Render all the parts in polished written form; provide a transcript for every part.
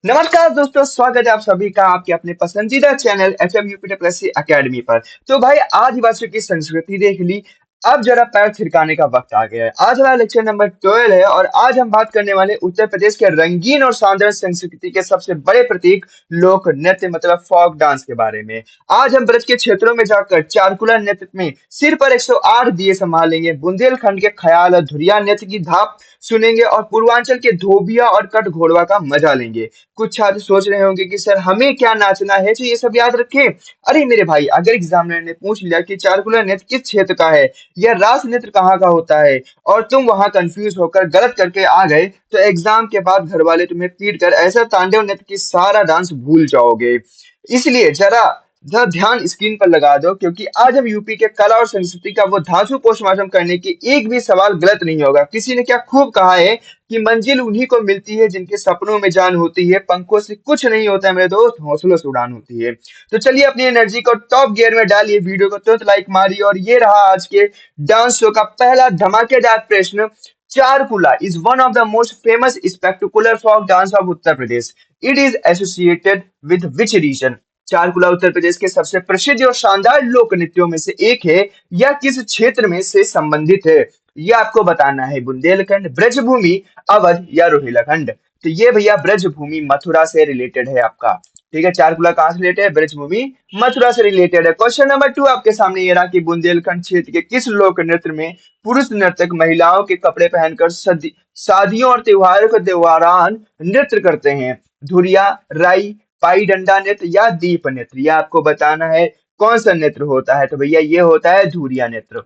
नमस्कार दोस्तों, स्वागत है आप सभी का आपके अपने पसंदीदा channel F M UP plus academy पर। तो भाई आदिवासियों की संस्कृति देख ली। अब जरा पैर थिरकाने का वक्त आ गया है। आज हमारा लेक्चर नंबर 12 है और आज हम बात करने वाले उत्तर प्रदेश के रंगीन और शानदार संस्कृति के सबसे बड़े प्रतीक लोक नृत्य मतलब फोक डांस के बारे में। आज हम ब्रज के क्षेत्रों में जाकर चारकुला नृत्य में सिर पर 108 दिए संभालेंगे, बुंदेलखंड के ख्याल और धुरिया नृत्य की धाप सुनेंगे और पूर्वांचल के धोबिया और कट घोड़वा का मजा लेंगे। कुछ छात्र सोच रहे होंगे कि सर हमें क्या नाचना है तो ये सब याद रखें। अरे मेरे भाई, अगर एग्जामिनर ने पूछ लिया कि चारकुला नृत्य किस क्षेत्र का है या रास नृत्य कहाँ का होता है और तुम वहां कंफ्यूज होकर गलत करके आ गए तो एग्जाम के बाद घर वाले तुम्हें पीट कर ऐसा तांडव नृत्य की सारा डांस भूल जाओगे। इसलिए जरा जरा ध्यान स्क्रीन पर लगा दो, क्योंकि आज हम यूपी के कला और संस्कृति का वो धांसू पोस्टमार्टम करने की एक भी सवाल गलत नहीं होगा। किसी ने क्या खूब कहा है कि मंजिल उन्हीं को मिलती है जिनके सपनों में जान होती है, पंखों से कुछ नहीं होता है मेरे दोस्त, हौसलों से उड़ान होती है। तो चलिए अपनी एनर्जी को टॉप गियर में डालिए, वीडियो को तुरंत लाइक मारिए और ये रहा आज के डांस शो का पहला धमाकेदार प्रश्न। Charkula is one of the most famous spectacular folk dance of Uttar Pradesh. It is associated with which region? Charkula Uttar Pradesh के सबसे प्रसिद्ध और शानदार लोक नृत्यों में से एक है। यह किस क्षेत्र में से संबंधित है? ये आपको बताना है। बुंदेलखंड, ब्रजभूमि, अवध या रोहिलाखंड। तो ये भैया ब्रजभूमि मथुरा से रिलेटेड है आपका। ठीक है, चारकुला कहाँ से रिलेटेड है? ब्रजभूमि मथुरा से रिलेटेड है। क्वेश्चन नंबर 2 आपके सामने ये रहा कि बुंदेलखंड क्षेत्र के किस लोक नृत्य में पुरुष नर्तक महिलाओं के कपड़े पहनकर शादियों और त्योहारों के दौरान नृत्य करते हैं? धुरिया, राई, पाई डंडा नृत्य या दीप नृत्य? यह आपको बताना है कौन सा नृत्य होता है। तो भैया ये होता है धुरिया नृत्य।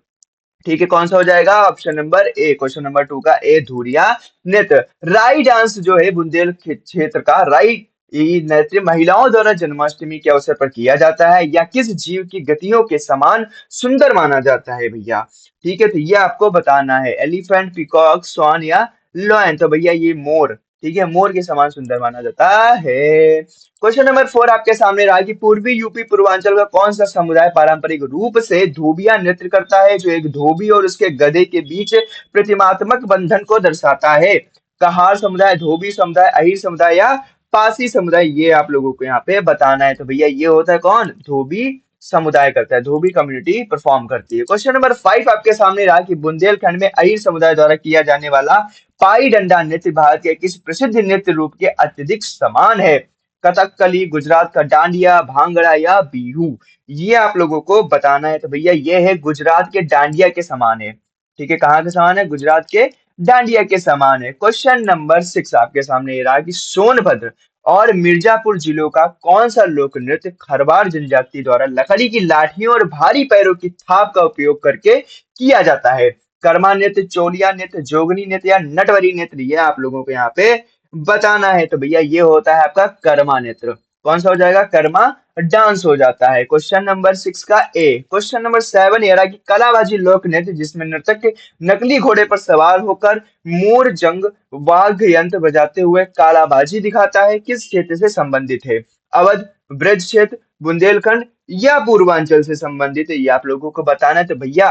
ठीक है, कौन सा हो जाएगा? Option number A, question number 2 का ए, धुरिया नृत्य। राई डांस जो है बुंदेल क्षेत्र का राई ये नृत्य महिलाओं द्वारा जन्माष्टमी के अवसर पर किया जाता है या किस जीव की गतियों के समान सुंदर माना जाता है भैया? ठीक है, तो ये आपको बताना है। एलिफेंट, पिकॉक, स्वान या लॉयन? तो भैया ये मोर। ठीक है, मोर के समान सुंदर माना जाता है। क्वेश्चन नंबर 4 आपके सामने रहा कि पूर्वी यूपी पूर्वांचल का कौन सा समुदाय पारंपरिक रूप से धोबिया नृत्य करता है, जो एक धोबी और उसके गधे के बीच प्रतिमात्मक बंधन को दर्शाता है? कहार समुदाय, धोबी समुदाय, अहिर समुदाय या पासी समुदाय? ये आप लोगों को यहाँ पे बताना है। तो भैया ये होता है कौन? धोबी समुदाय करता है, धोबी कम्युनिटी परफॉर्म करती है। क्वेश्चन नंबर 5 आपके सामने रहा कि बुंदेलखंड में अहिर समुदाय द्वारा किया जाने वाला पाई डंडा नृत्य भारत के किस प्रसिद्ध नृत्य रूप के अत्यधिक समान है? कथकली, गुजरात का डांडिया, भांगड़ा या बिहू? ये आप लोगों को बताना है। तो भैया ये है गुजरात के डांडिया के समान है। ठीक है, कहाँ के समान है? गुजरात के डांडिया के समान है। क्वेश्चन नंबर 6 आपके सामने ये रहा कि सोनभद्र और मिर्जापुर जिलों का कौन सा लोक नृत्य खरवार जनजाति द्वारा लकड़ी की लाठियों और भारी पैरों की थाप का उपयोग करके किया जाता है? कर्मा नृत्य, चोलिया नृत्य, जोगनी नृत्य या नटवरी नृत्य? ये आप लोगों को यहाँ पे बताना है। तो भैया ये होता है आपका कर्मा नृत्य। कौन सा हो जाएगा? कर्मा डांस हो जाता है। क्वेश्चन नंबर 6 का ए। क्वेश्चन नंबर 7 ये रहा कि कलाबाजी लोक नृत्य जिसमें नर्तक नकली घोड़े पर सवार होकर मोर जंग वाद्य यंत्र बजाते हुए कालाबाजी दिखाता है, किस क्षेत्र से संबंधित है? अवध, ब्रज क्षेत्र, बुंदेलखंड या पूर्वांचल से संबंधित है? ये आप लोगों को बताना है। तो भैया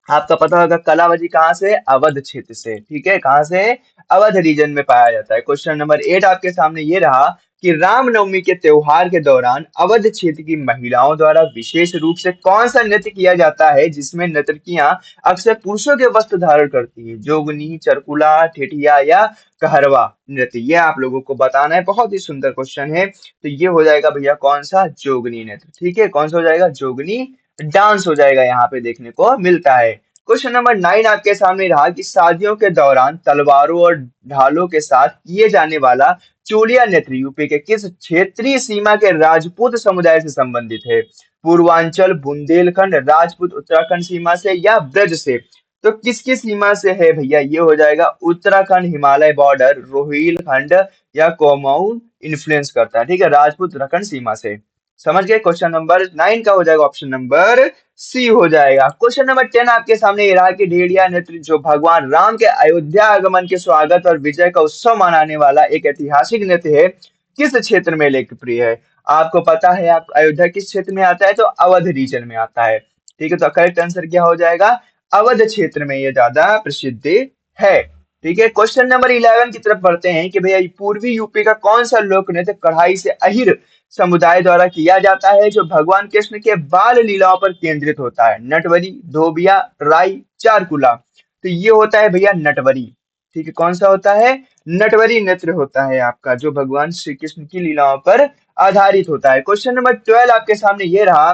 आपका पता होगा कलावजी कहाँ से? अवध क्षेत्र से। ठीक है, कहाँ से? अवध रीजन में पाया जाता है। क्वेश्चन नंबर 8 आपके सामने ये रहा कि रामनवमी के त्योहार के दौरान अवध क्षेत्र की महिलाओं द्वारा विशेष रूप से कौन सा नृत्य किया जाता है जिसमें नर्तकियां अक्सर पुरुषों के वस्त्र धारण करती हैं? जोगनी, चरकुला, ठेठिया या कहरवा नृत्य? ये आप लोगों को बताना है। बहुत ही सुंदर क्वेश्चन है। तो ये हो जाएगा भैया कौन सा? जोगनी नृत्य। ठीक है, कौन सा हो जाएगा? जोगनी डांस हो जाएगा, यहाँ पे देखने को मिलता है। क्वेश्चन नंबर 9 आपके सामने रहा कि शादियों के दौरान तलवारों और ढालों के साथ किए जाने वाला चोलिया नृत्य यूपी के किस क्षेत्रीय सीमा के राजपूत समुदाय से संबंधित है? पूर्वांचल, बुंदेलखंड, राजपूत उत्तराखंड सीमा से या ब्रज से? तो किसकी सीमा से है भैया? ये हो जाएगा उत्तराखंड हिमालय बॉर्डर, रोहिलखंड या कुमाऊं इन्फ्लुएंस करता है। ठीक है, राजपूत उत्तराखंड सीमा से। समझ गए? क्वेश्चन नंबर 9 का हो जाएगा ऑप्शन नंबर सी हो जाएगा। क्वेश्चन नंबर 10 आपके सामने ये रहा कि भेड़िया नृत्य जो भगवान राम के अयोध्या आगमन के स्वागत और विजय का उत्सव मनाने वाला एक ऐतिहासिक नृत्य है, किस क्षेत्र में लोकप्रिय है? आपको पता है आप अयोध्या किस क्षेत्र में आता है? तो अवध रीजन में आता है। ठीक है, तो करेक्ट आंसर क्या हो जाएगा? अवध क्षेत्र में ये ज्यादा प्रसिद्ध है। ठीक है, क्वेश्चन नंबर 11 की तरफ बढ़ते हैं कि भैया पूर्वी यूपी का कौन सा लोक नृत्य कढ़ाई से अहिर समुदाय द्वारा किया जाता है जो भगवान कृष्ण के बाल लीलाओं पर केंद्रित होता है? नटवरी, धोबिया, राई, चारकुला। तो ये होता है भैया नटवरी। ठीक है, कौन सा होता है? नटवरी नृत्य होता है आपका, जो भगवान श्री कृष्ण की लीलाओं पर आधारित होता है। क्वेश्चन नंबर 12 आपके सामने ये रहा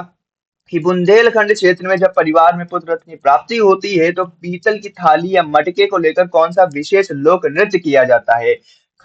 कि बुंदेलखंड क्षेत्र में जब परिवार में पुत्र रत्न की प्राप्ति होती है तो पीतल की थाली या मटके को लेकर कौन सा विशेष लोक नृत्य किया जाता है?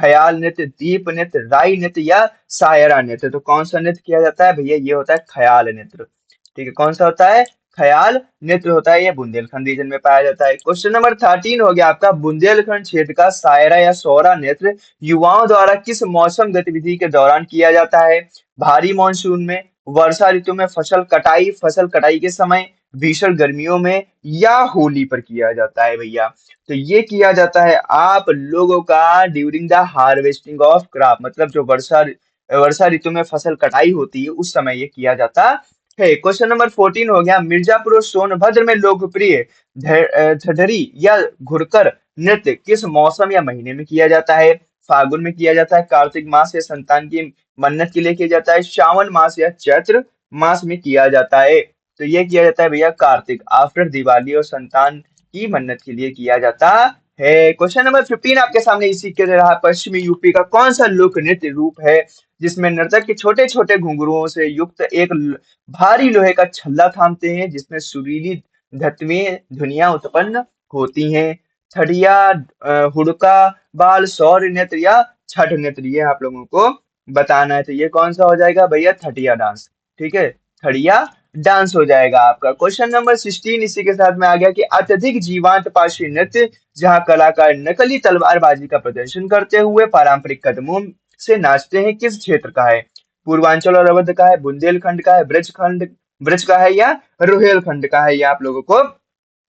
ख्याल नृत्य, दीप नृत्य, राई नृत्य या सायरा नृत्य। तो कौन सा नृत्य किया जाता है भैया? ये होता है ख्याल नृत्य। ठीक है, कौन सा होता है? ख्याल नृत्य होता है, ये बुंदेलखंड रीजन में पाया जाता है। क्वेश्चन नंबर 13 हो गया आपका, बुंदेलखंड क्षेत्र का सायरा या सोहरा नृत्य युवाओं द्वारा किस मौसम गतिविधि के दौरान किया जाता है? भारी मानसून में, वर्षा ऋतु में, फसल कटाई के समय, भीषण गर्मियों में या होली पर किया जाता है भैया? तो ये किया जाता है आप लोगों का during the harvesting of crop, मतलब जो वर्षा ऋतु में फसल कटाई होती है उस समय ये किया जाता है। क्वेश्चन नंबर 14 हो गया, मिर्जापुर और सोनभद्र में लोकप्रिय धड़री या घुड़कर नृत्य किस मौसम या महीने में किया जाता है? फागुन में किया जाता है, कार्तिक मास या संतान की मन्नत के लिए किया जाता है, श्रावण मास या चैत्र मास में किया जाता है? तो ये किया जाता है भैया कार्तिक, आफ्टर दिवाली, और संतान की मन्नत के लिए किया जाता है। क्वेश्चन नंबर 15 आपके सामने इसी के रहा, पश्चिमी यूपी का कौन सा लोक नृत्य रूप है जिसमें नर्तक के छोटे छोटे घुंघरुओं से युक्त एक भारी लोहे का छल्ला थामते हैं जिसमें सुरीली धत्वें ध्वनियां उत्पन्न होती हैं? ठड़िया, हुड़का, बाल, सौर नृत्य या छठ नृत्य, ये आप लोगों को बताना है। तो ये कौन सा हो जाएगा भैया? ठटिया डांस। ठीक है, ठड़िया डांस हो जाएगा आपका। क्वेश्चन नंबर 16 इसी के साथ में आ गया कि अत्यधिक जीवंत पार्श्व नृत्य जहां कलाकार नकली तलवारबाजी का प्रदर्शन करते हुए पारंपरिक कदमों से नाचते हैं, किस क्षेत्र का है? पूर्वांचल और अवध का है, बुंदेलखंड का है, ब्रज का है या रुहेलखंड का है? ये आप लोगों को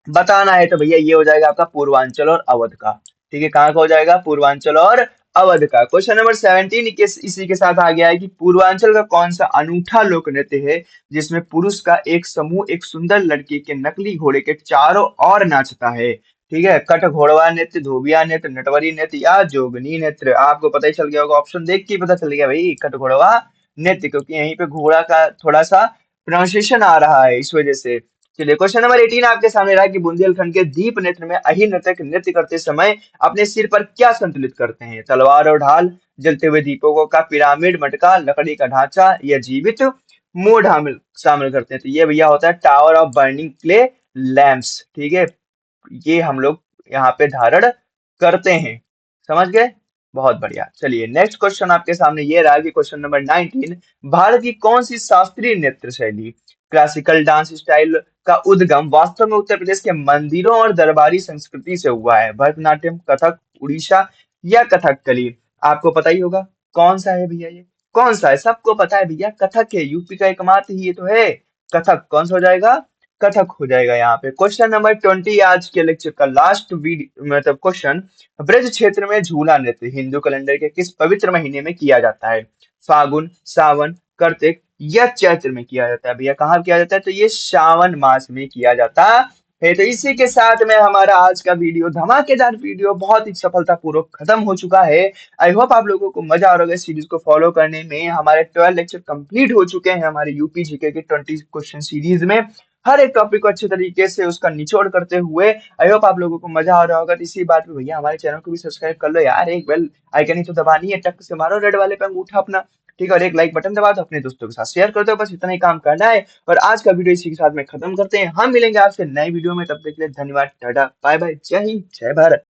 बताना है। तो भैया ये हो जाएगा आपका पूर्वांचल और अवध का। ठीक है, कहाँ का हो जाएगा? पूर्वांचल और अवध का। क्वेश्चन नंबर 17 इसी के साथ आ गया है कि पूर्वांचल का कौन सा अनूठा लोक नृत्य है जिसमें पुरुष का एक समूह एक सुंदर लड़की के नकली घोड़े के चारों ओर नाचता है? ठीक है, कट घोड़वा नृत्य, धोबिया नृत्य, नटवरी नृत्य या जोगनी नृत्य। आपको पता ही चल गया होगा, ऑप्शन देख के ही पता चल गया भाई, कट घोड़वा नृत्य, क्योंकि यहीं पे घोड़ा का थोड़ा सा प्रोनाउंसिएशन आ रहा है इस वजह से। चलिए, क्वेश्चन नंबर 18 आपके सामने रहा कि बुंदेलखंड के दीप नृत्य में अहि नर्तक नृत्य करते समय अपने सिर पर क्या संतुलित करते हैं? तलवार और ढाल, जलते हुए दीपकों का पिरामिड मटका, लकड़ी का ढांचा या जीवित मोह शामिल शामिल करते हैं? तो ये भैया होता है tower of burning clay lamps. ठीक है, ये हम लोग यहाँ पे धारण करते हैं। समझ गए? बहुत बढ़िया। चलिए, नेक्स्ट क्वेश्चन आपके सामने ये रहा कि क्वेश्चन नंबर 19, भारत की कौन सी शास्त्रीय नृत्य शैली क्लासिकल डांस स्टाइल का उद्गम वास्तव में उत्तर प्रदेश के मंदिरों और दरबारी संस्कृति से हुआ है? भरतनाट्यम, कथक, उड़ीसा या कथकली? आपको पता ही होगा कौन सा है भैया ये? कौन सा है? सबको पता है भैया, कथक है। यूपी का एकमात्र ही ये तो है कथक। कौन सा हो जाएगा? कथक हो जाएगा यहाँ पे। क्वेश्चन नंबर 20 आज के लेक्चर का लास्ट वीडियो मतलब क्वेश्चन, ब्रज क्षेत्र में झूला नृत्य हिंदू कैलेंडर के किस पवित्र महीने में किया जाता है? फागुन, सावन, कार्तिक या चैत्र में किया जाता है? भैया कहाँ किया जाता है? तो ये श्रावण मास में किया जाता है। तो इसी के साथ में हमारा आज का वीडियो, धमाकेदार वीडियो, बहुत ही सफलतापूर्वक खत्म हो चुका है। आई होप आप लोगों को मजा आ रहा होगा इस सीरीज को फॉलो करने में। हमारे 12 लेक्चर कंप्लीट हो चुके हैं हमारे यूपी जीके के 20 क्वेश्चन सीरीज में। हर एक टॉपिक को अच्छे तरीके से उसका निचोड़ करते हुए, आई होप आप लोगों को मजा आ रहा होगा। तो इसी बात पे भैया हमारे चैनल को भी सब्सक्राइब कर लो यार, एक बेल आइकन ही तो दबानी है, टक से मारो रेड वाले पे अंगूठा अपना। ठीक है, और एक लाइक बटन दबा दो, अपने दोस्तों के साथ शेयर कर दो। बस इतना ही काम करना है। और आज का वीडियो इसी के साथ में खत्म करते हैं। हम मिलेंगे आपसे नई वीडियो में, तब तक के लिए धन्यवाद, टाटा, बाय बाय, जय हिंद, जय भारत।